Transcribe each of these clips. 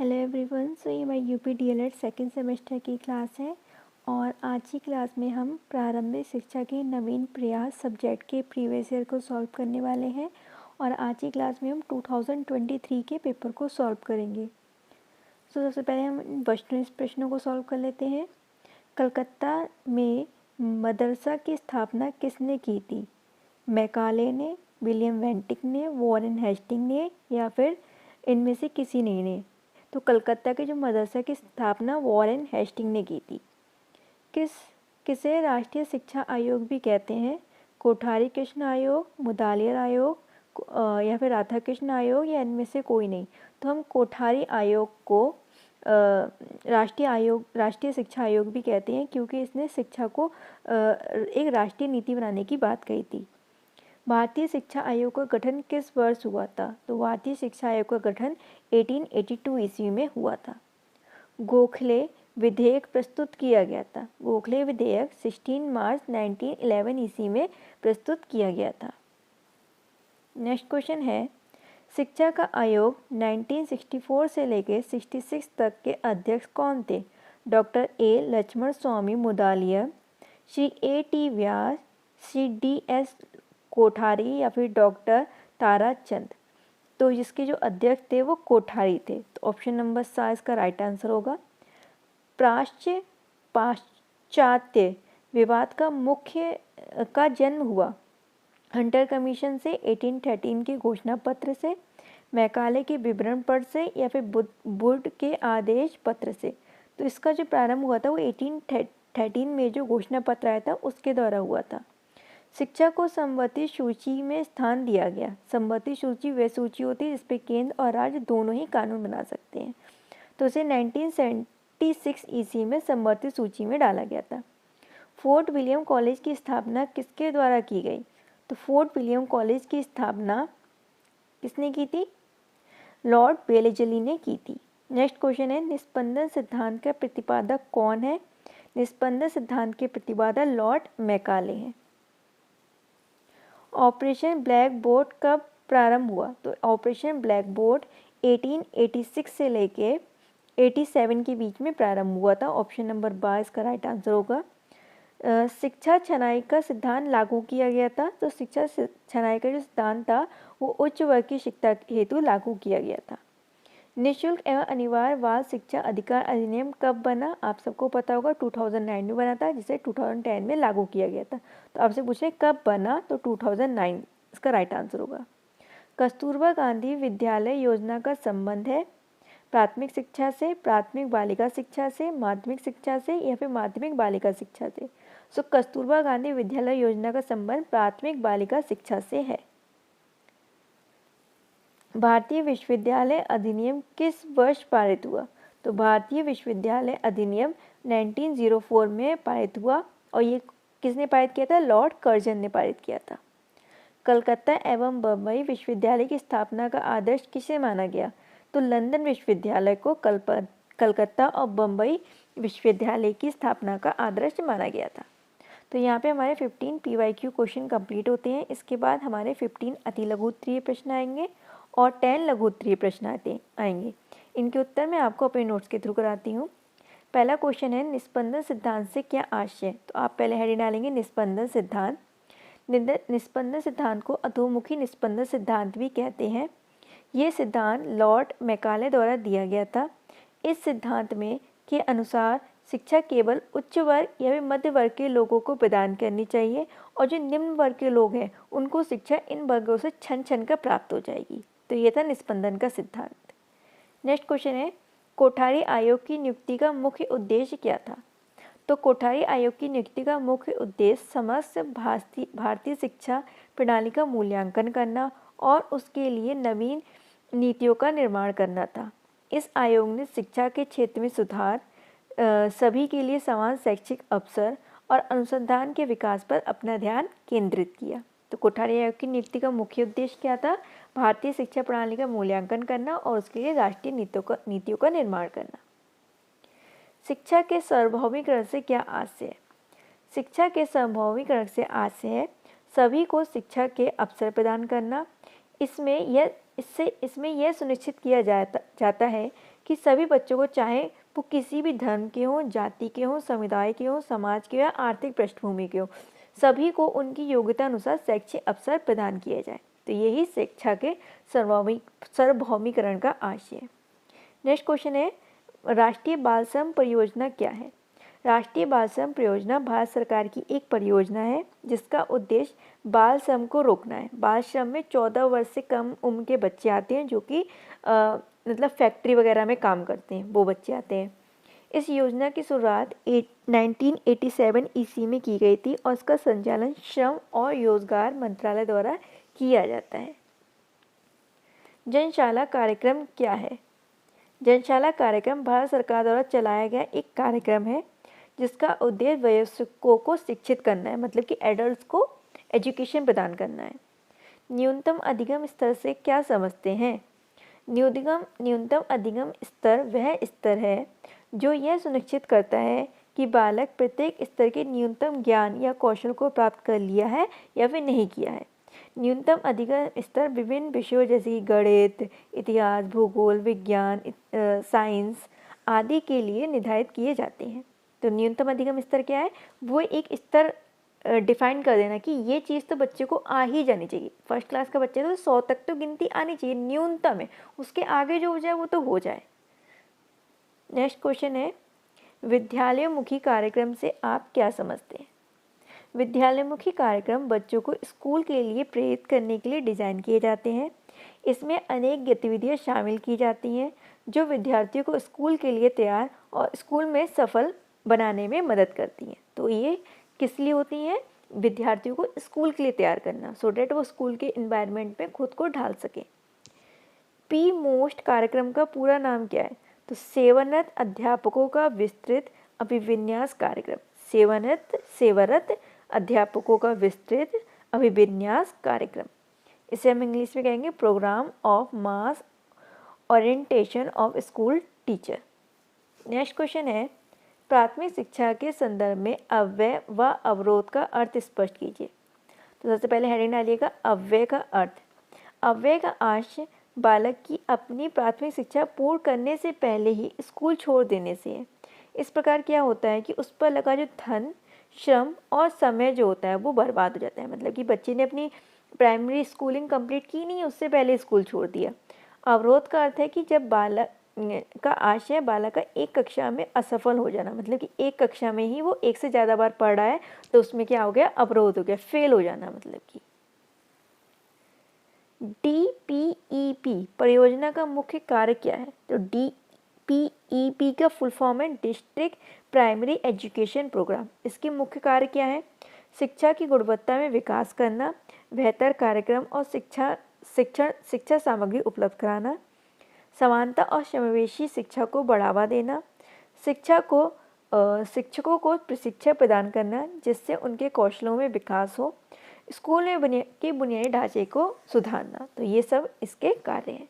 Hello everyone, सो ये हमारी UP DElEd second semester की क्लास है और आज की क्लास में हम प्रारंभिक शिक्षा के नवीन प्रयास सब्जेक्ट के प्रीवियस ईयर को सॉल्व करने वाले हैं और आज की क्लास में हम 2023 के पेपर को सॉल्व करेंगे। सो सबसे पहले हम इन प्रश्नों को सॉल्व कर लेते हैं। कलकत्ता में मदरसा की स्थापना किसने की थी? मैकाले ने, विलियम वेंटिक ने, वॉरेन हेस्टिंग ने या फिर इनमें से किसी ने। तो कलकत्ता के जो मदरसा की स्थापना वॉरेन हेस्टिंग ने की थी। किसे राष्ट्रीय शिक्षा आयोग भी कहते हैं? कोठारी कृष्ण आयोग, मुदालियर आयोग या फिर राधा कृष्ण आयोग या इनमें से कोई नहीं। तो हम कोठारी आयोग को राष्ट्रीय शिक्षा आयोग भी कहते हैं क्योंकि इसने शिक्षा को एक राष्ट्रीय नीति बनाने की बात कही थी। भारतीय शिक्षा आयोग का गठन किस वर्ष हुआ था? तो भारतीय शिक्षा आयोग का गठन 1882 ईस्वी में हुआ था। गोखले विधेयक प्रस्तुत किया गया था। गोखले विधेयक 16 मार्च 1911 ईस्वी में प्रस्तुत किया गया था। नेक्स्ट क्वेश्चन है, शिक्षा का आयोग 1964 से लेकर 66 तक के अध्यक्ष कौन थे? Doctor A Lakshmana Swami Mudaliar, Shri A.T. Vyas, Shri D.S. Kothari या फिर डॉक्टर ताराचंद। तो जिसके जो अध्यक्ष थे वो कोठारी थे। तो ऑप्शन नंबर 7 इसका राइट आंसर होगा। पाश्चात्य विवाद का जन्म हुआ हंटर कमीशन से, 1813 के घोषणा पत्र से, मैकाले के विवरण पत्र से या फिर वुड के आदेश पत्र से। तो इसका जो प्रारंभ हुआ था वो 1813 में जो घोषणा पत्र आया था उसके द्वारा हुआ था। शिक्षा को समवर्ती सूची में स्थान दिया गया। समवर्ती सूची वह सूची होती है जिसपे केंद्र और राज्य दोनों ही कानून बना सकते हैं। तो इसे 1976 ईस्वी में समवर्ती सूची में डाला गया था। फोर्ट विलियम कॉलेज की स्थापना किसके द्वारा की गई? तो फोर्ट विलियम कॉलेज की स्थापना किसने की थी? लॉर्ड वेलेस्ली ने की थी। नेक्स्ट क्वेश्चन है, निस्पंदन सिद्धांत का प्रतिपादक कौन है? निस्पंदन सिद्धांत के प्रतिपादक लॉर्ड मैकाले हैं। ऑपरेशन ब्लैक बोर्ड कब प्रारंभ हुआ? तो ऑपरेशन ब्लैक बोर्ड 1886 से लेके 87 के बीच में प्रारंभ हुआ था। ऑप्शन नंबर 22 का राइट आंसर होगा। शिक्षा छनाई का सिद्धांत लागू किया गया था। तो शिक्षा छनाई का जो सिद्धांत था वो उच्च वर्ग की शिक्षा हेतु लागू किया गया था। निःशुल्क एवं अनिवार्य बाल शिक्षा अधिकार अधिनियम कब बना? आप सबको पता होगा 2009 में बना था, जिसे 2010 में लागू किया गया था। तो आपसे पूछ रहे कब बना? तो 2009 इसका राइट आंसर होगा। कस्तूरबा गांधी विद्यालय योजना का संबंध है प्राथमिक शिक्षा से, प्राथमिक बालिका शिक्षा से, माध्यमिक शिक्षा से या फिर माध्यमिक बालिका शिक्षा से। सो कस्तूरबा गांधी विद्यालय योजना का संबंध प्राथमिक बालिका शिक्षा से है। भारतीय विश्वविद्यालय अधिनियम किस वर्ष पारित हुआ? तो भारतीय विश्वविद्यालय अधिनियम 1904 में पारित हुआ और ये किसने पारित किया था? लॉर्ड कर्जन ने पारित किया था। कलकत्ता एवं बम्बई विश्वविद्यालय की स्थापना का आदर्श किसे माना गया? तो लंदन विश्वविद्यालय को कलकत्ता और बम्बई विश्वविद्यालय की स्थापना का आदर्श माना गया था। तो यहाँ पे हमारे 15 PYQ क्वेश्चन कंप्लीट होते हैं। इसके बाद हमारे 15 अति लघु उत्तरीय प्रश्न आएंगे और 10 लघु उत्तरीय प्रश्न आएंगे। इनके उत्तर मैं आपको अपने नोट्स के थ्रू कराती हूँ। पहला क्वेश्चन है, निस्पंदन सिद्धांत से क्या आशय? तो आप पहले हेडिंग डालेंगे निस्पंदन सिद्धांत। निस्पंदन सिद्धांत को अधोमुखी निस्पंदन सिद्धांत भी कहते हैं। ये सिद्धांत लॉर्ड मैकाले द्वारा दिया गया था। इस सिद्धांत में के अनुसार शिक्षा केवल उच्च वर्ग या मध्य वर्ग के लोगों को प्रदान करनी चाहिए और जो निम्न वर्ग के लोग हैं उनको शिक्षा इन वर्गों से छन छन कर प्राप्त हो जाएगी। तो ये था निस्पंदन का सिद्धांत। नेक्स्ट क्वेश्चन है, कोठारी आयोग की नियुक्ति का मुख्य उद्देश्य क्या था? तो कोठारी आयोग की नियुक्ति का मुख्य उद्देश्य समस्त भारतीय शिक्षा प्रणाली का मूल्यांकन करना और उसके लिए नवीन नीतियों का निर्माण करना था। इस आयोग ने शिक्षा के क्षेत्र में सुधार, सभी के लिए समान शैक्षिक अवसर और अनुसंधान के विकास पर अपना ध्यान केंद्रित किया। तो कोठारी आयोग की नियुक्ति का मुख्य उद्देश्य क्या था? भारतीय शिक्षा प्रणाली का मूल्यांकन करना और उसके लिए राष्ट्रीय नीतियों का निर्माण करना। शिक्षा के सार्वभौमिकरण से क्या आशय है? शिक्षा के सार्वभौमिकरण से आशय है सभी को शिक्षा के अवसर प्रदान करना। इसमें यह सुनिश्चित किया जाता है कि सभी बच्चों को, चाहे वो किसी भी धर्म के हों, जाति के हों, समुदाय के हों, समाज के या आर्थिक पृष्ठभूमि के हों, सभी को उनकी योग्यता अनुसार शैक्षिक अवसर प्रदान किए जाए। तो यही शिक्षा के सार्वभौमिकरण का आशय है। नेक्स्ट क्वेश्चन है, राष्ट्रीय बाल श्रम परियोजना क्या है? राष्ट्रीय बाल श्रम परियोजना भारत सरकार की एक परियोजना है जिसका उद्देश्य बाल श्रम को रोकना है। बाल श्रम में 14 वर्ष से कम उम्र के बच्चे आते हैं जो कि मतलब फैक्ट्री वगैरह में काम करते हैं, वो बच्चे आते हैं। इस योजना की शुरुआत 1987 ईस्वी में की गई थी और इसका संचालन श्रम और रोजगार मंत्रालय द्वारा किया जाता है। जनशाला कार्यक्रम क्या है? जनशाला कार्यक्रम भारत सरकार द्वारा चलाया गया एक कार्यक्रम है जिसका उद्देश्य वयस्कों को शिक्षित करना है, मतलब कि एडल्ट्स को एजुकेशन प्रदान करना है। न्यूनतम अधिगम स्तर से क्या समझते हैं? न्यूनतम अधिगम स्तर वह स्तर है जो यह सुनिश्चित करता है कि बालक प्रत्येक स्तर के न्यूनतम ज्ञान या कौशल को प्राप्त कर लिया है या फिर नहीं किया है। न्यूनतम अधिगम स्तर विभिन्न विषयों जैसे कि गणित, इतिहास, भूगोल, विज्ञान, साइंस आदि के लिए निर्धारित किए जाते हैं। तो न्यूनतम अधिगम स्तर क्या है? वो एक स्तर डिफाइन कर देना कि ये चीज़ तो बच्चे को आ ही जानी चाहिए। फर्स्ट क्लास का बच्चा तो 100 तक तो गिनती आनी चाहिए, न्यूनतम है, उसके आगे जो हो जाए वो तो हो जाए। नेक्स्ट क्वेश्चन है, विद्यालयमुखी कार्यक्रम से आप क्या समझते हैं? विद्यालयमुखी कार्यक्रम बच्चों को स्कूल के लिए प्रेरित करने के लिए डिज़ाइन किए जाते हैं। इसमें अनेक गतिविधियां शामिल की जाती हैं जो विद्यार्थियों को स्कूल के लिए तैयार और स्कूल में सफल बनाने में मदद करती हैं। तो ये किस लिए होती हैं? विद्यार्थियों को स्कूल के लिए तैयार करना, सो डैट वो स्कूल के इन्वायरमेंट में खुद को ढाल सकें। पी मोस्ट कार्यक्रम का पूरा नाम क्या है? तो सेवारत अध्यापकों का विस्तृत अभिविन्यास कार्यक्रम। सेवारत अध्यापकों का विस्तृत अभिविन्यास कार्यक्रम। इसे हम इंग्लिश में कहेंगे program of mass orientation of school teacher. Next question है, प्राथमिक शिक्षा के संदर्भ में अव्यय व अवरोध का अर्थ स्पष्ट कीजिए। तो सबसे पहले हेडिंग डालिएगा अव्यय का अर्थ। अव्यय का आशय बालक की अपनी प्राथमिक शिक्षा पूर्ण करने से पहले ही स्कूल छोड़ देने से है। इस प्रकार क्या होता है कि उस पर लगा जो धन, श्रम और समय जो होता है वो बर्बाद हो जाता है। मतलब कि बच्चे ने अपनी प्राइमरी स्कूलिंग कंप्लीट की नहीं, उससे पहले स्कूल छोड़ दिया। अवरोध का अर्थ है कि जब बालक का आशय बालक का एक कक्षा में असफल हो जाना, मतलब कि एक कक्षा में ही वो एक से ज़्यादा बार पढ़ रहा है तो उसमें क्या हो गया? अवरोध हो गया, फेल हो जाना। मतलब कि DPEP परियोजना का मुख्य कार्य क्या है? तो DPEP का फुल फॉर्म है डिस्ट्रिक्ट प्राइमरी एजुकेशन प्रोग्राम। इसके मुख्य कार्य क्या है? शिक्षा की गुणवत्ता में विकास करना, बेहतर कार्यक्रम और शिक्षा सामग्री उपलब्ध कराना, समानता और समावेशी शिक्षा को बढ़ावा देना, शिक्षकों को प्रशिक्षण प्रदान करना जिससे उनके कौशलों में विकास हो, स्कूल में के बुनियादी ढांचे को सुधारना। तो ये सब इसके कार्य हैं।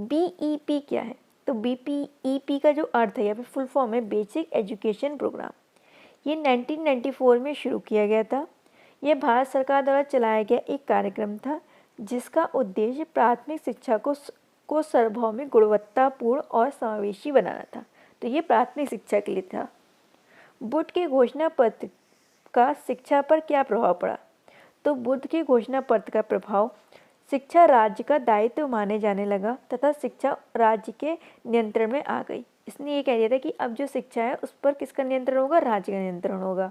BEP क्या है? तो BPEP का जो अर्थ है या फिर फुल फॉर्म है बेसिक एजुकेशन प्रोग्राम। ये 1994 में शुरू किया गया था। यह भारत सरकार द्वारा चलाया गया एक कार्यक्रम था जिसका उद्देश्य प्राथमिक शिक्षा को सार्वभौमिक, गुणवत्तापूर्ण और समावेशी बनाना था। तो ये प्राथमिक शिक्षा के लिए था। बुद्ध के घोषणा पत्र का शिक्षा पर क्या प्रभाव पड़ा? तो बुद्ध के घोषणा पत्र का प्रभाव शिक्षा राज्य का दायित्व माने जाने लगा तथा शिक्षा राज्य के नियंत्रण में आ गई। इसने ये कह दिया था कि अब जो शिक्षा है उस पर किसका नियंत्रण होगा? राज्य का नियंत्रण होगा।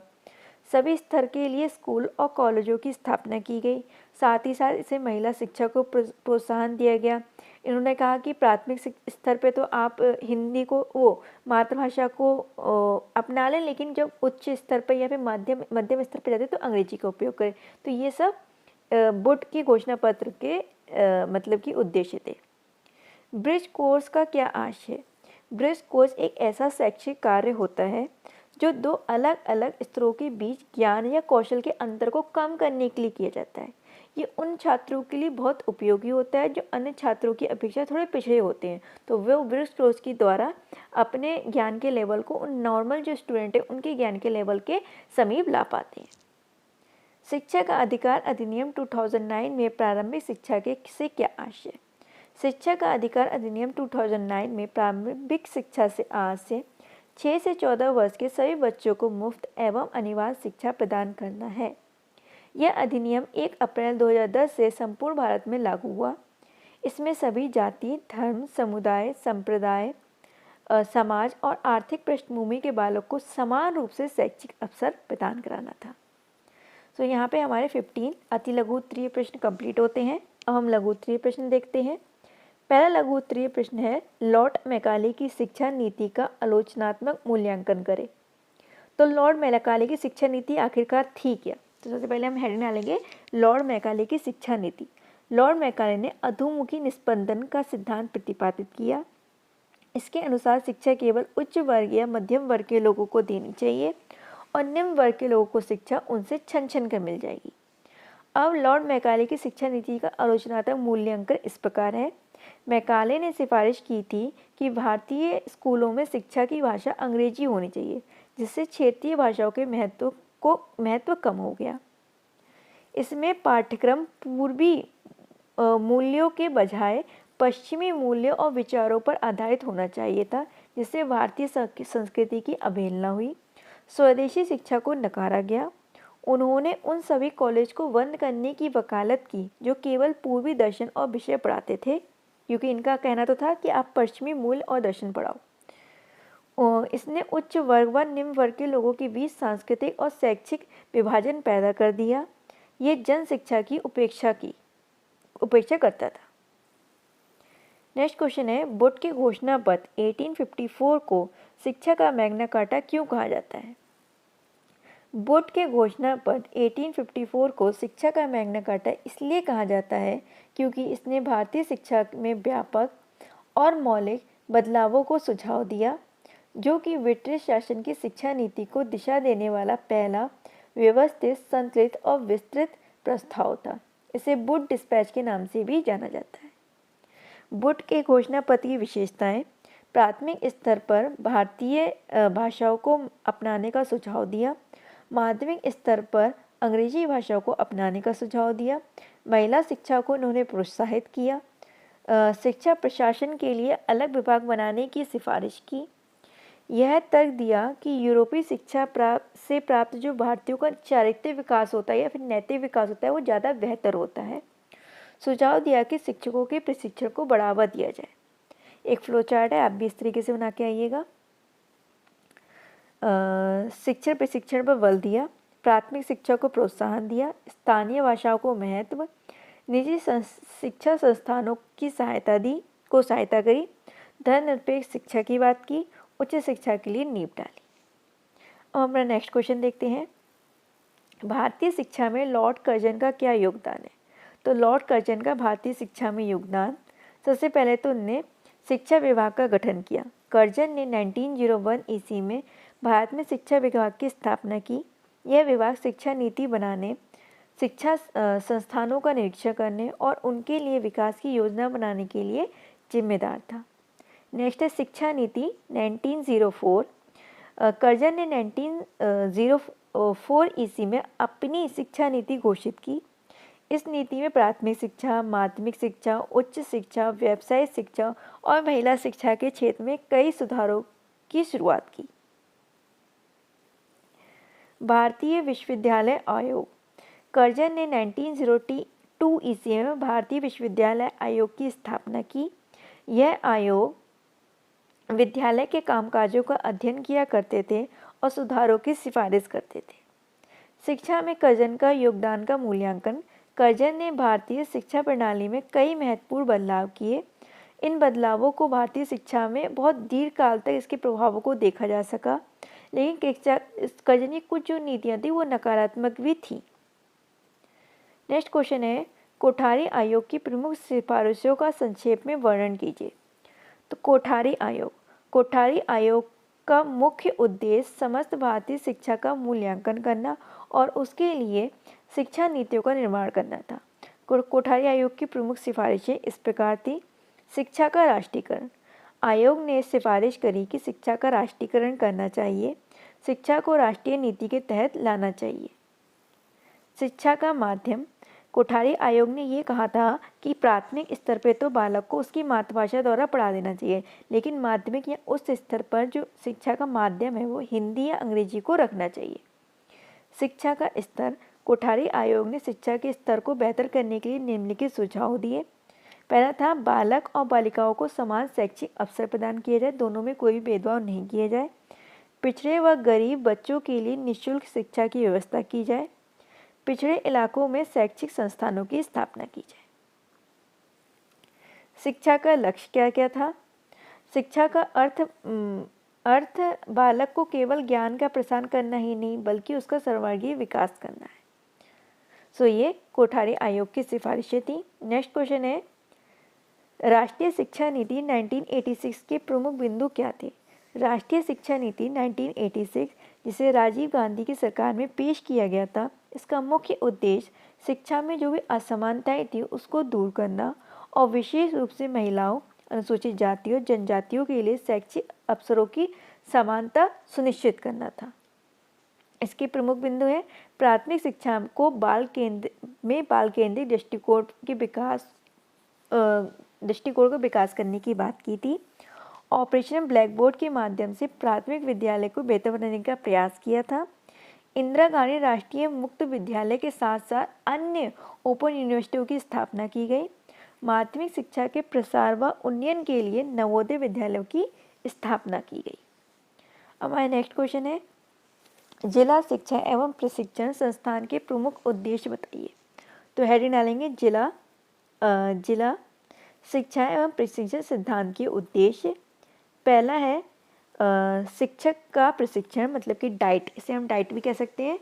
सभी स्तर के लिए स्कूल और कॉलेजों की स्थापना की गई। साथ ही साथ इसे महिला शिक्षा को प्रोत्साहन दिया गया। इन्होंने कहा कि प्राथमिक स्तर पे तो आप हिंदी को मातृभाषा को अपना लें, लेकिन जब उच्च स्तर पर या फिर मध्यम स्तर पर जाते तो अंग्रेजी का उपयोग करें। तो ये सब बुद्ध के घोषणा पत्र के मतलब कि उद्देश्य थे। ब्रिज कोर्स का क्या आशय है? ब्रिज कोर्स एक ऐसा शैक्षिक कार्य होता है जो दो अलग अलग स्तरों के बीच ज्ञान या कौशल के अंतर को कम करने के लिए किया जाता है। ये उन छात्रों के लिए बहुत उपयोगी होता है जो अन्य छात्रों की अपेक्षा थोड़े पिछड़े होते हैं। तो वो ब्रिज कोर्स के द्वारा अपने ज्ञान के लेवल को उन नॉर्मल जो स्टूडेंट है उनके ज्ञान के लेवल के समीप ला पाते हैं। शिक्षा का अधिकार अधिनियम 2009 में प्रारंभिक शिक्षा के से क्या आशय? शिक्षा का अधिकार अधिनियम 2009 में प्रारंभिक शिक्षा से आज से 6 से 14 वर्ष के सभी बच्चों को मुफ्त एवं अनिवार्य शिक्षा प्रदान करना है। यह अधिनियम 1 अप्रैल 2010 से संपूर्ण भारत में लागू हुआ। इसमें सभी जाति, धर्म, समुदाय, संप्रदाय, समाज और आर्थिक पृष्ठभूमि के बालक को समान रूप से शैक्षिक अवसर प्रदान कराना था। तो यहाँ पे हमारे 15 अति लघु उत्तरीय प्रश्न कंप्लीट होते हैं। अब हम लघु उत्तरीय प्रश्न देखते हैं। पहला लघु उत्तरीय प्रश्न है, लॉर्ड मैकाले की शिक्षा नीति का आलोचनात्मक मूल्यांकन करें। तो लॉर्ड मैकाले की शिक्षा नीति आखिरकार थी क्या? तो सबसे पहले हम हेडिंग डालेंगे, लॉर्ड मैकाले की शिक्षा नीति। लॉर्ड मैकाले ने अधोमुखी निस्पंदन का सिद्धांत प्रतिपादित किया। इसके अनुसार शिक्षा केवल उच्च वर्ग या मध्यम वर्ग के लोगों को देनी चाहिए और निम्न वर्ग के लोगों को शिक्षा उनसे छन छन कर मिल जाएगी। अब लॉर्ड मैकाले की शिक्षा नीति का आलोचनात्मक मूल्यांकन इस प्रकार है। मैकाले ने सिफारिश की थी कि भारतीय स्कूलों में शिक्षा की भाषा अंग्रेजी होनी चाहिए, जिससे क्षेत्रीय भाषाओं के महत्व कम हो गया। इसमें पाठ्यक्रम पूर्वी मूल्यों के बजाय पश्चिमी मूल्यों और विचारों पर आधारित होना चाहिए था, जिससे भारतीय संस्कृति की अवहेलना हुई। स्वदेशी शिक्षा को नकारा गया। उन्होंने उन सभी कॉलेज को बंद करने की वकालत की जो केवल पूर्वी दर्शन और विषय पढ़ाते थे, क्योंकि इनका कहना तो था कि आप पश्चिमी मूल्य और दर्शन पढ़ाओ। इसने उच्च वर्ग व निम्न वर्ग के लोगों के बीच सांस्कृतिक और शैक्षिक विभाजन पैदा कर दिया। ये जन शिक्षा की उपेक्षा करता था। नेक्स्ट क्वेश्चन है, बुट के घोषणा पत्र 1854 को शिक्षा का मैग्ना कार्टा क्यों कहा जाता है? बुट के घोषणा पत्र 1854 को शिक्षा का मैग्ना कार्टा इसलिए कहा जाता है क्योंकि इसने भारतीय शिक्षा में व्यापक और मौलिक बदलावों को सुझाव दिया, जो कि ब्रिटिश शासन की शिक्षा नीति को दिशा देने वाला पहला व्यवस्थित, संतुलित और विस्तृत प्रस्ताव था। इसे बुट डिस्पैच के नाम से भी जाना जाता है। बुट के घोषणा पत्र की विशेषताएं: प्राथमिक स्तर पर भारतीय भाषाओं को अपनाने का सुझाव दिया, माध्यमिक स्तर पर अंग्रेजी भाषा को अपनाने का सुझाव दिया, महिला शिक्षा को उन्होंने प्रोत्साहित किया, शिक्षा प्रशासन के लिए अलग विभाग बनाने की सिफारिश की। यह तर्क दिया कि यूरोपीय शिक्षा से प्राप्त जो भारतीयों का चारित्रिक विकास होता है या फिर नैतिक विकास होता है वो ज़्यादा बेहतर होता है। सुझाव दिया कि शिक्षकों के प्रशिक्षण को बढ़ावा दिया जाए। एक फ्लो चार्ट है, आप भी इस तरीके से बना के आइएगा। शिक्षण प्रशिक्षण पर बल दिया, प्राथमिक शिक्षा को प्रोत्साहन दिया, स्थानीय भाषाओं को महत्व, निजी शिक्षा संस्थानों की सहायता करी, धर्मनिरपेक्ष शिक्षा की बात की, उच्च शिक्षा के लिए नींव डाली। अब हमारा नेक्स्ट क्वेश्चन देखते हैं, भारतीय शिक्षा में लॉर्ड कर्जन का क्या योगदान है? तो लॉर्ड कर्जन का भारतीय शिक्षा में योगदान, सबसे पहले तो उनने शिक्षा विभाग का गठन किया। कर्जन ने 1901 ईस्वी में भारत में शिक्षा विभाग की स्थापना की। यह विभाग शिक्षा नीति बनाने, शिक्षा संस्थानों का निरीक्षण करने और उनके लिए विकास की योजना बनाने के लिए जिम्मेदार था। नेक्स्ट है शिक्षा नीति 1904। कर्जन ने 1904 ईस्वी में अपनी शिक्षा नीति घोषित की। इस नीति में प्राथमिक शिक्षा, माध्यमिक शिक्षा, उच्च शिक्षा, व्यावसायिक शिक्षा और महिला शिक्षा के क्षेत्र में कई सुधारों की शुरुआत की। भारतीय विश्वविद्यालय आयोग, कर्जन ने 1902 ईस्वी में भारतीय विश्वविद्यालय आयोग की स्थापना की। यह आयोग विद्यालय के कामकाजों का अध्ययन किया करते थे और सुधारों की सिफारिश करते थे। शिक्षा में कर्जन का योगदान का मूल्यांकन, कर्जन ने भारतीय शिक्षा प्रणाली में कई महत्वपूर्ण बदलाव किए। इन बदलावों को भारतीय शिक्षा में बहुत दीर्घकाल तक इसके प्रभावों को देखा जा सका, लेकिन कर्जन की कुछ जो नीतियाँ थी वो नकारात्मक भी थी। नेक्स्ट क्वेश्चन है, कोठारी आयोग की प्रमुख सिफारिशों का संक्षेप में वर्णन कीजिए। तो कोठारी आयोग का मुख्य उद्देश्य समस्त भारतीय शिक्षा का मूल्यांकन करना और उसके लिए शिक्षा नीतियों का निर्माण करना था। कोठारी आयोग की प्रमुख सिफारिशें इस प्रकार थी। शिक्षा का राष्ट्रीयकरण, आयोग ने सिफारिश करी कि शिक्षा का राष्ट्रीयकरण करना चाहिए, शिक्षा को राष्ट्रीय नीति के तहत लाना चाहिए। शिक्षा का माध्यम, कोठारी आयोग ने ये कहा था कि प्राथमिक स्तर पर तो बालक को उसकी मातृभाषा द्वारा पढ़ा देना चाहिए, लेकिन माध्यमिक या उच्च स्तर पर जो शिक्षा का माध्यम है वो हिंदी या अंग्रेजी को रखना चाहिए। शिक्षा का स्तर। कोठारी आयोग ने शिक्षा के स्तर को बेहतर करने के लिए निम्नलिखित सुझाव दिए। पहला था बालक और बालिकाओं को समान शैक्षिक अवसर प्रदान किए जाए, दोनों में कोई भी भेदभाव नहीं किए जाए। पिछड़े व गरीब बच्चों के लिए निःशुल्क शिक्षा की व्यवस्था की जाए। पिछड़े इलाकों में शैक्षिक संस्थानों की स्थापना की जाए। शिक्षा का लक्ष्य क्या क्या था? शिक्षा का अर्थ बालक को केवल ज्ञान का प्रसार करना ही नहीं बल्कि उसका सर्वांगीण विकास करना है। ये कोठारी आयोग की सिफारिशें थी। नेक्स्ट क्वेश्चन है, राष्ट्रीय शिक्षा नीति 1986 के प्रमुख बिंदु क्या थे? राष्ट्रीय शिक्षा नीति 1986 जिसे राजीव गांधी की सरकार में पेश किया गया था, इसका मुख्य उद्देश्य शिक्षा में जो भी असमानताएं थी उसको दूर करना और विशेष रूप से महिलाओं, अनुसूचित जातियों, जनजातियों के लिए शैक्षिक अवसरों की समानता सुनिश्चित करना था। इसके प्रमुख बिंदु है प्राथमिक शिक्षा को बाल केंद्रित दृष्टिकोण को विकास करने की बात की थी। ऑपरेशन ब्लैक बोर्ड के माध्यम से प्राथमिक विद्यालय को बेहतर बनाने का प्रयास किया था। इंदिरा गांधी राष्ट्रीय मुक्त विद्यालय के साथ साथ अन्य ओपन यूनिवर्सिटियों की स्थापना की गई। माध्यमिक शिक्षा के प्रसार व उन्नयन के लिए नवोदय विद्यालयों की स्थापना की गई। अब हमारा नेक्स्ट क्वेश्चन है, जिला शिक्षा एवं प्रशिक्षण संस्थान के प्रमुख उद्देश्य बताइए। तो हेडिंग डालेंगे जिला शिक्षा एवं प्रशिक्षण सिद्धांत के उद्देश्य। पहला है शिक्षक का प्रशिक्षण, मतलब कि डाइट, इसे हम डाइट भी कह सकते हैं।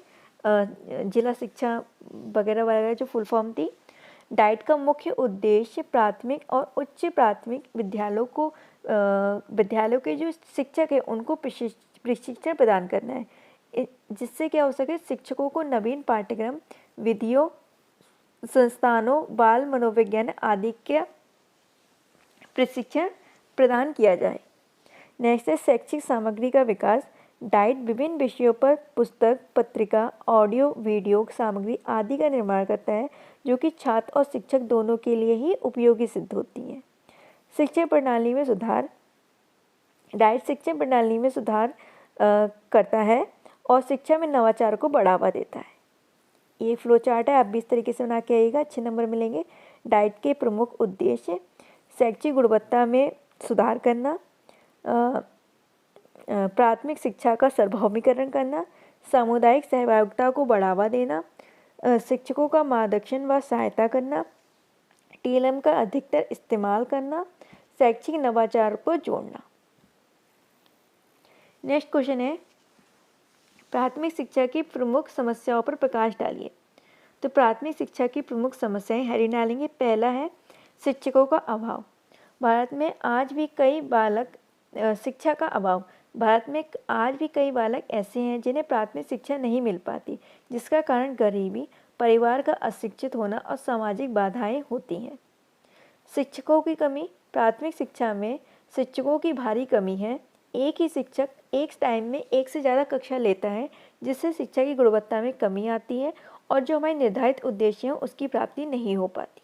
जिला शिक्षा वगैरह वगैरह जो फुल फॉर्म थी। डाइट का मुख्य उद्देश्य प्राथमिक और उच्च प्राथमिक विद्यालयों के जो शिक्षक है उनको प्रशिक्षण प्रदान करना है, जिससे क्या हो सके, शिक्षकों को नवीन पाठ्यक्रम, विधियों, संस्थानों, बाल मनोविज्ञान आदि के प्रशिक्षण प्रदान किया जाए। नेक्स्ट है शैक्षिक सामग्री का विकास। डाइट विभिन्न विषयों पर पुस्तक, पत्रिका, ऑडियो, वीडियो सामग्री आदि का निर्माण करता है जो कि छात्र और शिक्षक दोनों के लिए ही उपयोगी सिद्ध होती है। शिक्षा प्रणाली में सुधार। डाइट शिक्षा प्रणाली में सुधार करता है और शिक्षा में नवाचार को बढ़ावा देता है। ये फ्लो चार्ट है, आप भी इस तरीके से बना के आइएगा, अच्छे नंबर मिलेंगे। डाइट के प्रमुख उद्देश्य शैक्षिक गुणवत्ता में सुधार करना, प्राथमिक शिक्षा का सार्वभौमिकरण करना, सामुदायिक सहभागिता को बढ़ावा देना, शिक्षकों का मार्गदर्शन व सहायता करना, टीएलएम का अधिकतर इस्तेमाल करना, शैक्षिक नवाचार को जोड़ना। नेक्स्ट क्वेश्चन है प्राथमिक शिक्षा की प्रमुख समस्याओं पर प्रकाश डालिए। तो प्राथमिक शिक्षा की प्रमुख समस्याएं हेडिंग डालेंगे। पहला है शिक्षकों का अभाव। भारत में आज भी कई बालक ऐसे हैं जिन्हें प्राथमिक शिक्षा नहीं मिल पाती, जिसका कारण गरीबी, परिवार का अशिक्षित होना और सामाजिक बाधाएं होती हैं। शिक्षकों की कमी। प्राथमिक शिक्षा में शिक्षकों की भारी कमी है। एक ही शिक्षक एक टाइम में एक से ज़्यादा कक्षा लेता है, जिससे शिक्षा की गुणवत्ता में कमी आती है और जो हमारे निर्धारित उद्देश्य हैं उसकी प्राप्ति नहीं हो पाती।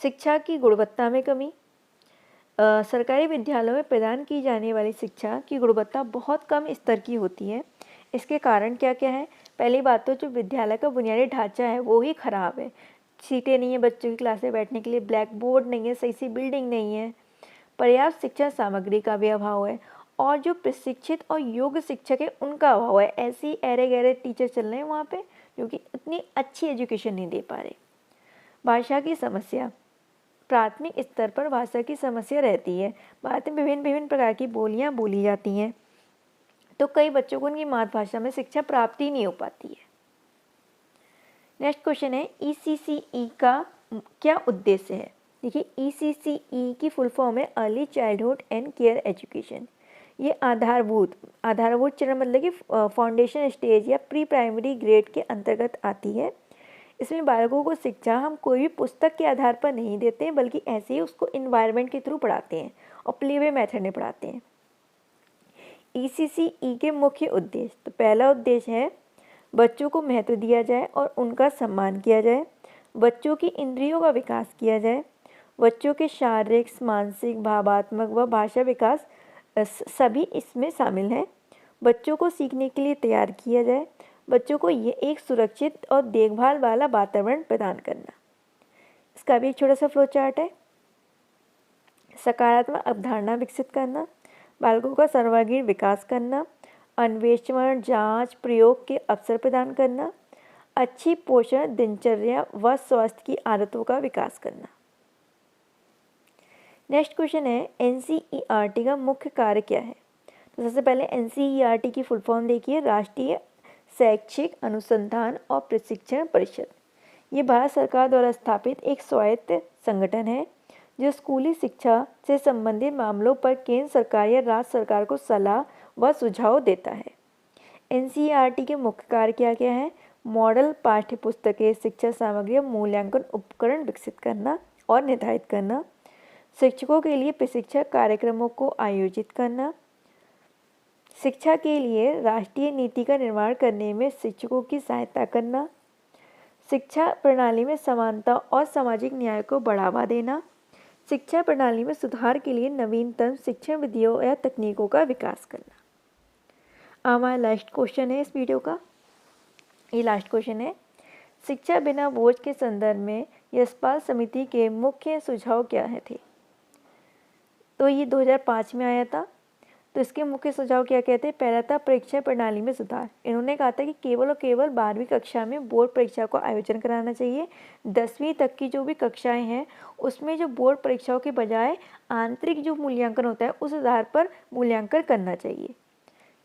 शिक्षा की गुणवत्ता में कमी। सरकारी विद्यालयों में प्रदान की जाने वाली शिक्षा की गुणवत्ता बहुत कम स्तर की होती है। इसके कारण क्या क्या है? पहली बात तो जो विद्यालय का बुनियादी ढांचा है वो ही खराब है। सीटें नहीं है बच्चों की क्लास में बैठने के लिए, ब्लैक बोर्ड नहीं है, सही सी बिल्डिंग नहीं है, पर्याप्त शिक्षा सामग्री का भी अभाव है और जो प्रशिक्षित और योग्य शिक्षक है उनका अभाव है। ऐसे ही ऐरे गैरे टीचर चल रहे हैं वहाँ पे जो कि इतनी अच्छी एजुकेशन नहीं दे पा रहे। भाषा की समस्या। प्राथमिक स्तर पर भाषा की समस्या रहती है। भारत में विभिन्न प्रकार की बोलियाँ बोली जाती हैं, तो कई बच्चों को उनकी मातृभाषा में शिक्षा प्राप्ति ही नहीं हो पाती है। नेक्स्ट क्वेश्चन है ECCE का क्या उद्देश्य है? देखिए ECCE की फुल फॉर्म है early childhood and care education. ये आधारभूत चरण मतलब कि फाउंडेशन स्टेज या प्री प्राइमरी ग्रेड के अंतर्गत आती है। इसमें बालकों को शिक्षा हम कोई भी पुस्तक के आधार पर नहीं देते हैं, बल्कि ऐसे ही उसको इन्वायरमेंट के थ्रू पढ़ाते हैं और प्लेवे मेथड में पढ़ाते हैं। ECCE के मुख्य उद्देश्य। तो पहला उद्देश्य है बच्चों को महत्व दिया जाए और उनका सम्मान किया जाए। बच्चों की इंद्रियों का विकास किया जाए। बच्चों के शारीरिक, मानसिक, भावात्मक व भाषा विकास सभी इसमें शामिल हैं। बच्चों को सीखने के लिए तैयार किया जाए। बच्चों को ये एक सुरक्षित और देखभाल वाला वातावरण प्रदान करना। इसका भी एक छोटा सा फ्लो चार्ट है। सकारात्मक अवधारणा विकसित करना, बालकों का सर्वांगीण विकास करना, अन्वेषण, जांच, प्रयोग के अवसर प्रदान करना, अच्छी पोषण, दिनचर्या व स्वास्थ्य की आदतों का विकास करना। नेक्स्ट क्वेश्चन है एनसीईआरटी का मुख्य कार्य क्या है। तो सबसे पहले एनसीईआरटी की फुल फॉर्म देखिए, राष्ट्रीय शैक्षिक अनुसंधान और प्रशिक्षण परिषद। ये भारत सरकार द्वारा स्थापित एक स्वायत्त संगठन है जो स्कूली शिक्षा से संबंधित मामलों पर केंद्र सरकार या राज्य सरकार को सलाह व सुझाव देता है। एनसीईआरटी के मुख्य कार्य क्या क्या है? मॉडल पाठ्यपुस्तकें, शिक्षा सामग्री और मूल्यांकन उपकरण विकसित करना और निर्धारित करना, शिक्षकों के लिए प्रशिक्षण कार्यक्रमों को आयोजित करना, शिक्षा के लिए राष्ट्रीय नीति का निर्माण करने में शिक्षकों की सहायता करना, शिक्षा प्रणाली में समानता और सामाजिक न्याय को बढ़ावा देना, शिक्षा प्रणाली में सुधार के लिए नवीनतम शिक्षण विधियों या तकनीकों का विकास करना। हमारा लास्ट क्वेश्चन है इस वीडियो का, ये लास्ट क्वेश्चन है, शिक्षा बिना बोझ के संदर्भ में यशपाल समिति के मुख्य सुझाव क्या है थे? तो ये 2005 में आया था। तो इसके मुख्य सुझाव क्या कहते हैं? पहला था परीक्षा प्रणाली में सुधार। इन्होंने कहा था कि केवल और केवल 12वीं कक्षा में बोर्ड परीक्षा को आयोजन कराना चाहिए। 10वीं तक की जो भी कक्षाएं हैं उसमें जो बोर्ड परीक्षाओं के बजाय आंतरिक जो मूल्यांकन होता है उस आधार पर मूल्यांकन करना चाहिए।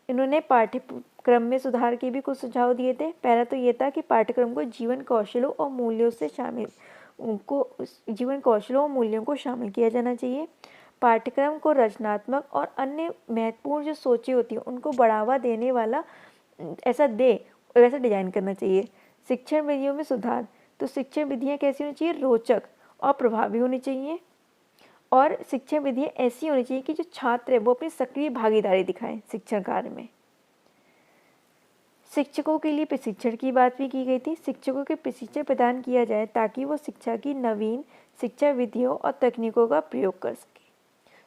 इन्होंने पाठ्यक्रम में सुधार के भी कुछ सुझाव दिए थे। पहला तो ये था कि पाठ्यक्रम को जीवन कौशलों और मूल्यों को शामिल किया जाना चाहिए। पाठ्यक्रम को रचनात्मक और अन्य महत्वपूर्ण जो सोचें होती हैं उनको बढ़ावा देने वाला वैसा डिजाइन करना चाहिए। शिक्षण विधियों में सुधार, तो शिक्षण विधियाँ कैसी होनी चाहिए? रोचक और प्रभावी होनी चाहिए। और शिक्षण विधियाँ ऐसी होनी चाहिए कि जो छात्र है वो अपनी सक्रिय भागीदारी दिखाएं शिक्षण कार्य में। शिक्षकों के लिए प्रशिक्षण की बात भी की गई थी। शिक्षकों के प्रशिक्षण प्रदान किया जाए ताकि वो शिक्षा की नवीन शिक्षा विधियों और तकनीकों का प्रयोग कर सके।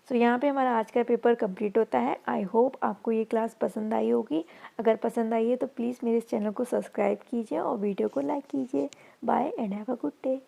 तो यहाँ पे हमारा आज का पेपर कंप्लीट होता है। आई होप आपको ये क्लास पसंद आई होगी। अगर पसंद आई है तो प्लीज़ मेरे इस चैनल को सब्सक्राइब कीजिए और वीडियो को लाइक कीजिए। Bye and have a good day.